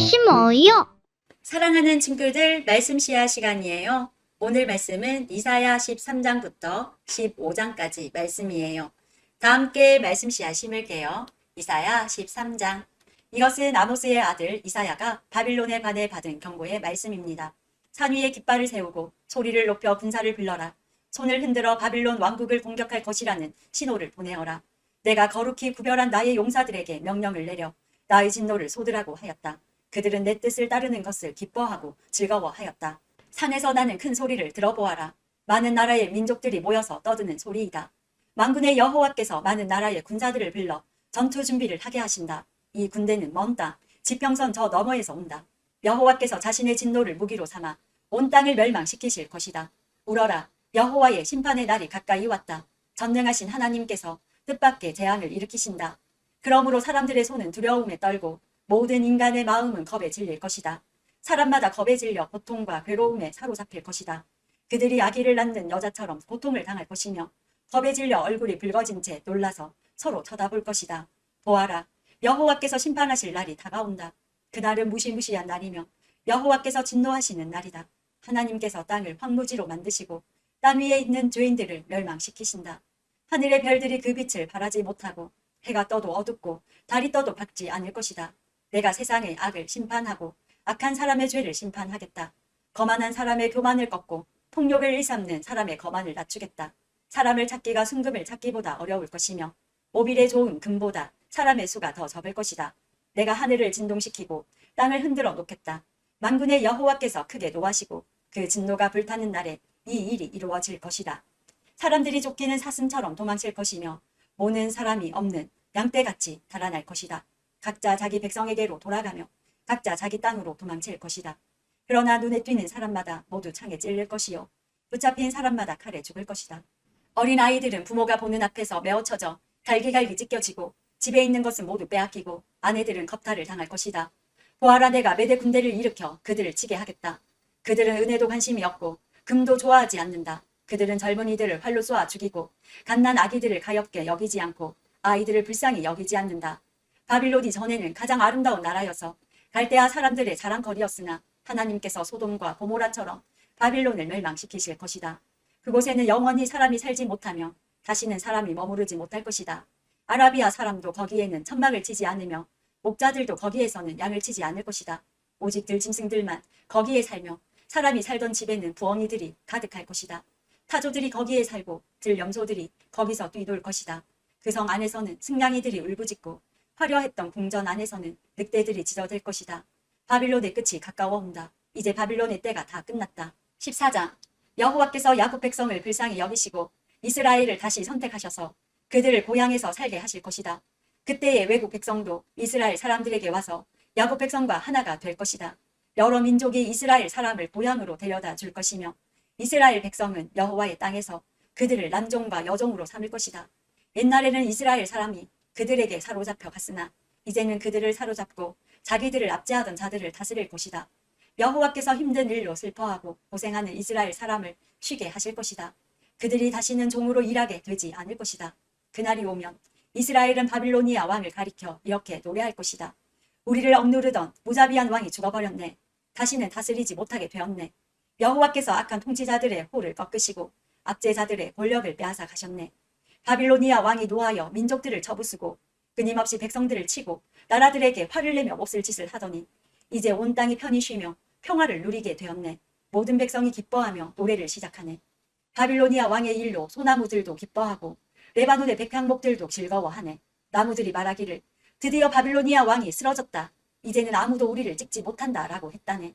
심어요. 사랑하는 친구들, 말씀 시야 시간이에요. 오늘 말씀은 이사야 13장부터 15장까지 말씀이에요. 다 함께 말씀 시야 심을게요. 이사야 13장. 이것은 아모스의 아들 이사야가 바빌론에 관해 받은 경고의 말씀입니다. 산 위에 깃발을 세우고 소리를 높여 군사를 불러라. 손을 흔들어 바빌론 왕국을 공격할 것이라는 신호를 보내어라. 내가 거룩히 구별한 나의 용사들에게 명령을 내려 나의 진노를 쏟으라고 하였다. 그들은 내 뜻을 따르는 것을 기뻐하고 즐거워하였다. 산에서 나는 큰 소리를 들어보아라. 많은 나라의 민족들이 모여서 떠드는 소리이다. 만군의 여호와께서 많은 나라의 군사들을 불러 전투 준비를 하게 하신다. 이 군대는 먼 땅, 지평선 저 너머에서 온다. 여호와께서 자신의 진노를 무기로 삼아 온 땅을 멸망시키실 것이다. 울어라. 여호와의 심판의 날이 가까이 왔다. 전능하신 하나님께서 뜻밖의 재앙을 일으키신다. 그러므로 사람들의 손은 두려움에 떨고 모든 인간의 마음은 겁에 질릴 것이다. 사람마다 겁에 질려 고통과 괴로움에 사로잡힐 것이다. 그들이 아기를 낳는 여자처럼 고통을 당할 것이며 겁에 질려 얼굴이 붉어진 채 놀라서 서로 쳐다볼 것이다. 보아라. 여호와께서 심판하실 날이 다가온다. 그날은 무시무시한 날이며 여호와께서 진노하시는 날이다. 하나님께서 땅을 황무지로 만드시고 땅 위에 있는 죄인들을 멸망시키신다. 하늘의 별들이 그 빛을 발하지 못하고 해가 떠도 어둡고 달이 떠도 밝지 않을 것이다. 내가 세상의 악을 심판하고 악한 사람의 죄를 심판하겠다. 거만한 사람의 교만을 꺾고 폭력을 일삼는 사람의 거만을 낮추겠다. 사람을 찾기가 순금을 찾기보다 어려울 것이며 오빌의 좋은 금보다 사람의 수가 더 적을 것이다. 내가 하늘을 진동시키고 땅을 흔들어 놓겠다. 만군의 여호와께서 크게 노하시고 그 진노가 불타는 날에 이 일이 이루어질 것이다. 사람들이 쫓기는 사슴처럼 도망칠 것이며 모는 사람이 없는 양떼같이 달아날 것이다. 각자 자기 백성에게로 돌아가며 각자 자기 땅으로 도망칠 것이다. 그러나 눈에 띄는 사람마다 모두 창에 찔릴 것이요 붙잡힌 사람마다 칼에 죽을 것이다. 어린 아이들은 부모가 보는 앞에서 메어쳐져 갈기갈기 찢겨지고 집에 있는 것은 모두 빼앗기고 아내들은 겁탈을 당할 것이다. 보아라. 내가 메대 군대를 일으켜 그들을 치게 하겠다. 그들은 은혜도 관심이 없고 금도 좋아하지 않는다. 그들은 젊은이들을 활로 쏘아 죽이고 갓난 아기들을 가엾게 여기지 않고 아이들을 불쌍히 여기지 않는다. 바빌론이 전에는 가장 아름다운 나라여서 갈대아 사람들의 자랑거리였으나 하나님께서 소돔과 고모라처럼 바빌론을 멸망시키실 것이다. 그곳에는 영원히 사람이 살지 못하며 다시는 사람이 머무르지 못할 것이다. 아라비아 사람도 거기에는 천막을 치지 않으며 목자들도 거기에서는 양을 치지 않을 것이다. 오직 들짐승들만 거기에 살며 사람이 살던 집에는 부엉이들이 가득할 것이다. 타조들이 거기에 살고 들염소들이 거기서 뛰돌 것이다. 그 성 안에서는 승냥이들이 울부짖고 화려했던 궁전 안에서는 늑대들이 짖어댈 것이다. 바빌론의 끝이 가까워 온다. 이제 바빌론의 때가 다 끝났다. 14장. 여호와께서 야곱 백성을 불쌍히 여기시고 이스라엘을 다시 선택하셔서 그들을 고향에서 살게 하실 것이다. 그때의 외국 백성도 이스라엘 사람들에게 와서 야곱 백성과 하나가 될 것이다. 여러 민족이 이스라엘 사람을 고향으로 데려다 줄 것이며 이스라엘 백성은 여호와의 땅에서 그들을 남종과 여종으로 삼을 것이다. 옛날에는 이스라엘 사람이 그들에게 사로잡혀 갔으나 이제는 그들을 사로잡고 자기들을 압제하던 자들을 다스릴 곳이다. 여호와께서 힘든 일로 슬퍼하고 고생하는 이스라엘 사람을 쉬게 하실 것이다. 그들이 다시는 종으로 일하게 되지 않을 것이다. 그날이 오면 이스라엘은 바빌로니아 왕을 가리켜 이렇게 노래할 것이다. 우리를 억누르던 무자비한 왕이 죽어버렸네. 다시는 다스리지 못하게 되었네. 여호와께서 악한 통치자들의 호를 꺾으시고 압제자들의 권력을 빼앗아 가셨네. 바빌로니아 왕이 노하여 민족들을 쳐부수고 끊임없이 백성들을 치고 나라들에게 화를 내며 몹쓸 짓을 하더니 이제 온 땅이 편히 쉬며 평화를 누리게 되었네. 모든 백성이 기뻐하며 노래를 시작하네. 바빌로니아 왕의 일로 소나무들도 기뻐하고 레바논의 백향목들도 즐거워하네. 나무들이 말하기를 드디어 바빌로니아 왕이 쓰러졌다. 이제는 아무도 우리를 찍지 못한다 라고 했다네.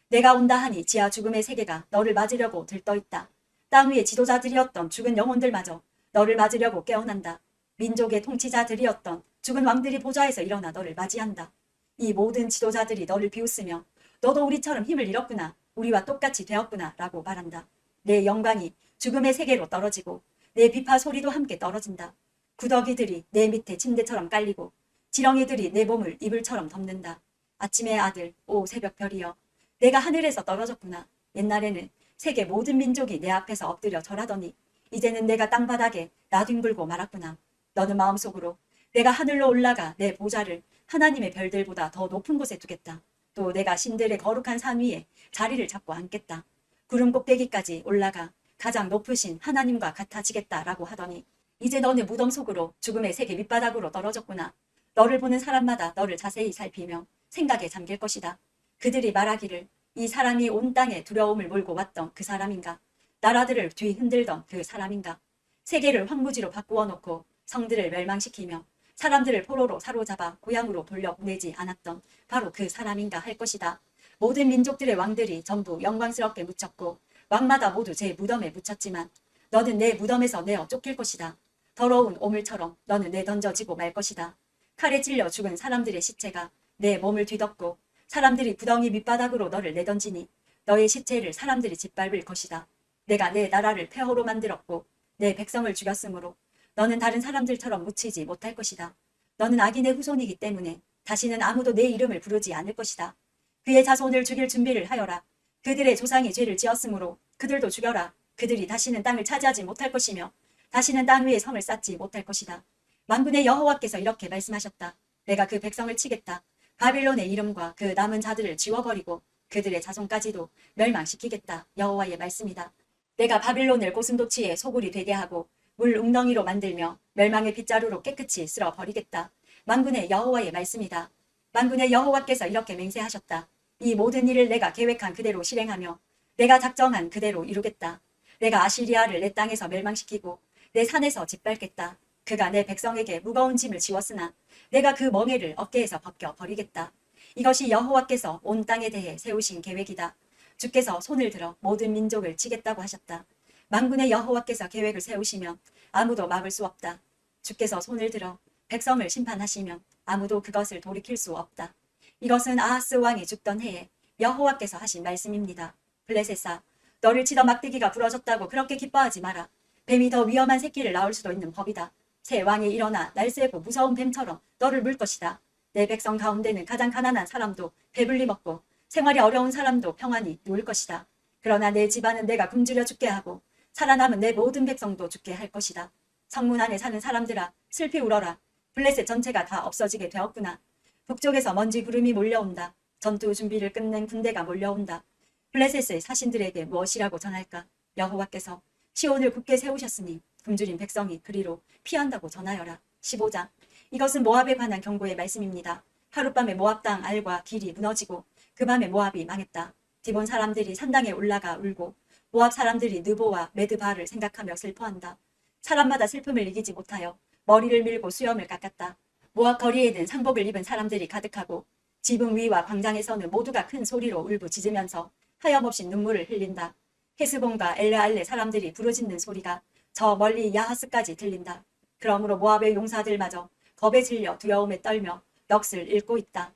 내가 온다 하니 지하 죽음의 세계가 너를 맞으려고 들떠있다. 땅 위의 지도자들이었던 죽은 영혼들마저 너를 맞으려고 깨어난다. 민족의 통치자들이었던 죽은 왕들이 보좌에서 일어나 너를 맞이한다. 이 모든 지도자들이 너를 비웃으며 너도 우리처럼 힘을 잃었구나. 우리와 똑같이 되었구나 라고 말한다. 내 영광이 죽음의 세계로 떨어지고 내 비파 소리도 함께 떨어진다. 구더기들이 내 밑에 침대처럼 깔리고 지렁이들이 내 몸을 이불처럼 덮는다. 아침의 아들, 오 새벽별이여. 내가 하늘에서 떨어졌구나. 옛날에는 세계 모든 민족이 내 앞에서 엎드려 절하더니 이제는 내가 땅바닥에 나뒹굴고 말았구나. 너는 마음속으로 내가 하늘로 올라가 내 보좌를 하나님의 별들보다 더 높은 곳에 두겠다. 또 내가 신들의 거룩한 산 위에 자리를 잡고 앉겠다. 구름 꼭대기까지 올라가 가장 높으신 하나님과 같아지겠다라고 하더니 이제 너는 무덤 속으로 죽음의 세계 밑바닥으로 떨어졌구나. 너를 보는 사람마다 너를 자세히 살피며 생각에 잠길 것이다. 그들이 말하기를 이 사람이 온 땅에 두려움을 몰고 왔던 그 사람인가? 나라들을 뒤흔들던 그 사람인가? 세계를 황무지로 바꾸어 놓고 성들을 멸망시키며 사람들을 포로로 사로잡아 고향으로 돌려보내지 않았던 바로 그 사람인가 할 것이다. 모든 민족들의 왕들이 전부 영광스럽게 묻혔고 왕마다 모두 제 무덤에 묻혔지만 너는 내 무덤에서 내어 쫓길 것이다. 더러운 오물처럼 너는 내던져지고 말 것이다. 칼에 찔려 죽은 사람들의 시체가 내 몸을 뒤덮고 사람들이 부덩이 밑바닥으로 너를 내던지니 너의 시체를 사람들이 짓밟을 것이다. 내가 내 나라를 폐허로 만들었고 내 백성을 죽였으므로 너는 다른 사람들처럼 묻히지 못할 것이다. 너는 악인의 후손이기 때문에 다시는 아무도 내 이름을 부르지 않을 것이다. 그의 자손을 죽일 준비를 하여라. 그들의 조상이 죄를 지었으므로 그들도 죽여라. 그들이 다시는 땅을 차지하지 못할 것이며 다시는 땅 위에 성을 쌓지 못할 것이다. 만군의 여호와께서 이렇게 말씀하셨다. 내가 그 백성을 치겠다. 바빌론의 이름과 그 남은 자들을 지워버리고 그들의 자손까지도 멸망시키겠다. 여호와의 말씀이다. 내가 바빌론을 고슴도치의 소굴이 되게 하고 물 웅덩이로 만들며 멸망의 빗자루로 깨끗이 쓸어버리겠다. 만군의 여호와의 말씀이다. 만군의 여호와께서 이렇게 맹세하셨다. 이 모든 일을 내가 계획한 그대로 실행하며 내가 작정한 그대로 이루겠다. 내가 아시리아를 내 땅에서 멸망시키고 내 산에서 짓밟겠다. 그가 내 백성에게 무거운 짐을 지웠으나 내가 그 멍에를 어깨에서 벗겨 버리겠다. 이것이 여호와께서 온 땅에 대해 세우신 계획이다. 주께서 손을 들어 모든 민족을 치겠다고 하셨다. 만군의 여호와께서 계획을 세우시면 아무도 막을 수 없다. 주께서 손을 들어 백성을 심판하시면 아무도 그것을 돌이킬 수 없다. 이것은 아하스 왕이 죽던 해에 여호와께서 하신 말씀입니다. 블레셋아, 너를 치던 막대기가 부러졌다고 그렇게 기뻐하지 마라. 뱀이 더 위험한 새끼를 낳을 수도 있는 법이다. 새 왕이 일어나 날쌔고 무서운 뱀처럼 너를 물 것이다. 내 백성 가운데는 가장 가난한 사람도 배불리 먹고 생활이 어려운 사람도 평안히 누울 것이다. 그러나 내 집안은 내가 굶주려 죽게 하고 살아남은 내 모든 백성도 죽게 할 것이다. 성문 안에 사는 사람들아, 슬피 울어라. 블레셋 전체가 다 없어지게 되었구나. 북쪽에서 먼지 구름이 몰려온다. 전투 준비를 끝낸 군대가 몰려온다. 블레셋의 사신들에게 무엇이라고 전할까? 여호와께서 시온을 굳게 세우셨으니 굶주린 백성이 그리로 피한다고 전하여라. 15장. 이것은 모압에 관한 경고의 말씀입니다. 하룻밤에 모압 땅 알과 길이 무너지고 그 밤에 모압이 망했다. 디본 사람들이 산당에 올라가 울고 모압 사람들이 느보와 메드바를 생각하며 슬퍼한다. 사람마다 슬픔을 이기지 못하여 머리를 밀고 수염을 깎았다. 모압 거리에는 상복을 입은 사람들이 가득하고 지붕 위와 광장에서는 모두가 큰 소리로 울부짖으면서 하염없이 눈물을 흘린다. 헤스본과 엘르알레 사람들이 부르짖는 소리가 저 멀리 야하스까지 들린다. 그러므로 모압의 용사들마저 겁에 질려 두려움에 떨며 넋을 잃고 있다.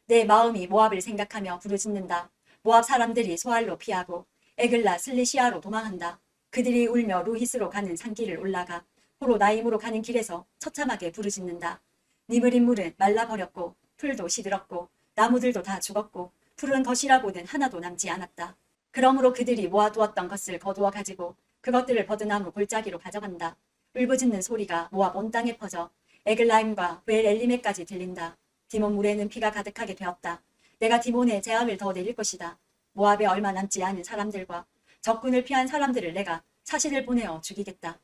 내 마음이 모압을 생각하며 부르짖는다. 모압 사람들이 소알로 피하고 에글라 슬리시아로 도망한다. 그들이 울며 루히스로 가는 산길을 올라가 호로나임으로 가는 길에서 처참하게 부르짖는다. 니므린 물은 말라버렸고 풀도 시들었고 나무들도 다 죽었고 푸른 것이라고는 하나도 남지 않았다. 그러므로 그들이 모아두었던 것을 거두어 가지고 그것들을 버드나무 골짜기로 가져간다. 울부짖는 소리가 모압 온 땅에 퍼져 에글라임과 벨 엘리메까지 들린다. 디몬 물에는 피가 가득하게 되었다. 내가 디몬에 재앙을 더 내릴 것이다. 모압에 얼마 남지 않은 사람들과 적군을 피한 사람들을 내가 사신을 보내어 죽이겠다.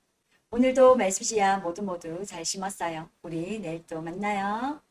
오늘도 말씀시야 모두 잘 심었어요. 우리 내일 또 만나요.